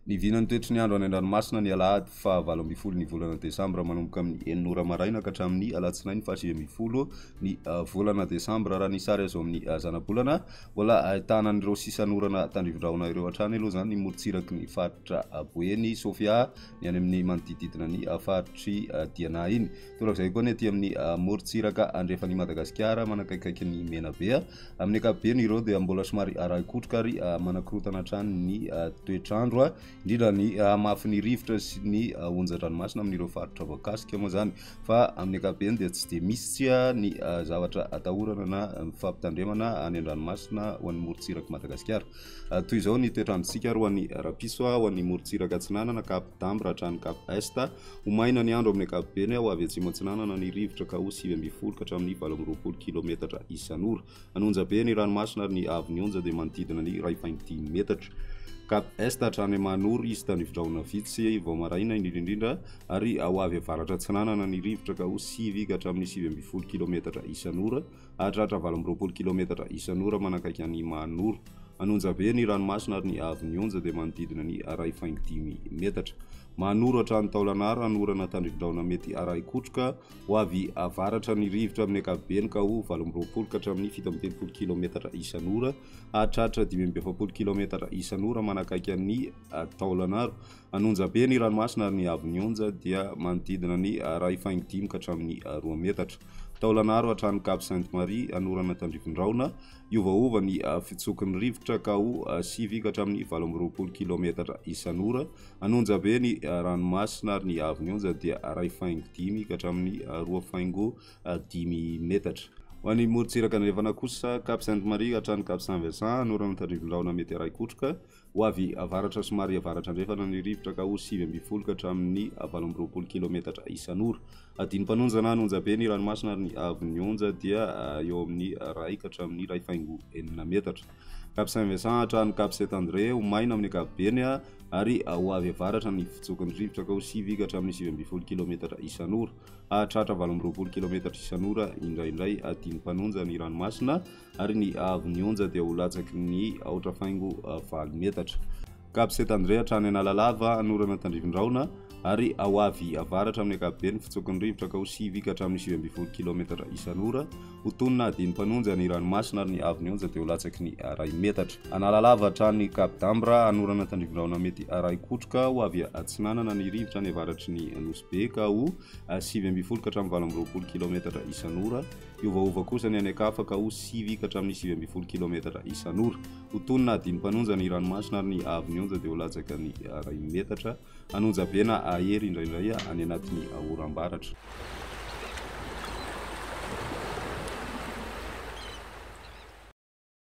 Ny vinany toetry ny andro any an-dranomasina ny alahady fa 8 ny volana desambra manomboka amin'ny 9 maraina ka hatramin'ny alatsinainy 7 ny volana desambra raha ny sary azo amin'ny zanabolana mbola ahitana an'ireo sisan'orana tandrivondraona ireo hatrany aloha zany ny morotsiraky ny faritra Boeny Sofia ny any amin'ny manodidididina ny faritry Diana iny torak'izay koa ny aty amin'ny morotsiraka andrefany Madagasikara manakaikaiky ny Menabea amin'ny ankapobeny ireo dia mbola somary araikotroka ary manakorotana hatrany ny toetrandro indrindra ny mafy ny rivotra sy ny onjan-dranomasina amin'ireo faritra voakasika moa zany fa amin'ny ankapobeny dia tsy dia misy ny zavatra atahorana na fampitandremana any an-dranomasina ho an'ny morotsiraka Madagasikara toy izao ny toetrandrontsika ho an'ny rapiso ho an'ny morotsiraka atsinanana Cap d'Ambre hatrany Cap Est ho maina ny andro amin'ny ankapobeny ho avy atsimo atsinanana ny rivotra ka ho 9 ka hatramin'ny 20 kilometatra isan'ora anonja be ny ranomasina ary ny avy ny onja dia manodidina ny 2.10 metatra Cap Est hatrany Manoro izy tandrivondraona vitsy vao maraina indrindra ary ho avy avaratra atsinanana ny rivotra ka ho 9 ka hatramin'ny 9 kilometatra isan'ora hatratra 20 kilometatra isan'ora manakaiky any Manoro anonja be ny ranomasina ary ny avy ny onja dia manodidina ny 2.10 metatra Manoro hatrany Taolagnaro anorana tandrivondraona mety araikotroka ho avy avaratra ny rivotra amin'ny ankapobeny ka ho 20 ka hatramin'ny 17 kilometatra isan'ora hatratra 17 kilometatra isan'ora manakaiky any Taolagnaro anonja be ny ranomasina ary ny avy ny onja dia manodidina ny 2.5 ka hatramin'ny 2 metatra Taolagnaro hatrany Cap Sainte-Marie anorana tandrivondraona iovaova ny fitsokon'ny rivotra ka ho 9 ka hatramin'ny 20 kilometatra isan'ora anonja be ny ranomasina ary ny avy ny onja dia 2.5 ka hatramin'ny 2.10 metatra ho an'ny morotsiraka andrefana kosa Cap Sainte-Marie hatrany Cap Saint-Vincent anorana tandrivondraona mety araikotroka ho avy avaratra somary avaratra andrefana ny rivotra ka ho 9 ka hatramin'ny 20 kilometatra isan'ora adiny-panonjana anonja be ny ranomasina ary ny avy ny onja dia eo amin'ny 2 ka hatramin'ny 2.4 metatra Cap Saint-Vincent hatrany Cap Saint-André ho maina amin'ny ankapobeny ary ho avy avaratra ny fitsokon'ny rivotra ka ho 9 ka hatramin'ny 17 kilometatra isan'ora hatratra 20 kilometatra isan'ora indraindray adiny-panonja ny ranomasina ary ny avy ny onja dia ho latsaky ny 4.4 metatra Cap Saint-André hatrany Analalava anorana tandrivondraona ary ho avy avaratra amin'ny ankapobeny fitsokon'ny rivotra ka ho 9 ka hatramin'ny 17 kilometatra isan'ora ho tonona adiny-panonja ny ranomasina ary ny avy ny onja dia ho latsaky ny 2 metatra Analalava hatrany Cap d'Ambre anorana tandrivondraona mety araikotroka ho avy atsinanana ny rivotra ny avaratry ny Nosy ka ho 9 ka hatramin'ny 20 kilometatra isan'ora iovaova kosa ny anakafa ka ho 9 ka hatramin'ny 17 kilometatra isan'ora ho tonona adiny-panonja ny ranomasina ary ny avy ny onja dia ho latsaky ny 2 metatra anonja be na ahery indraindray any anatin'ny oram-baratra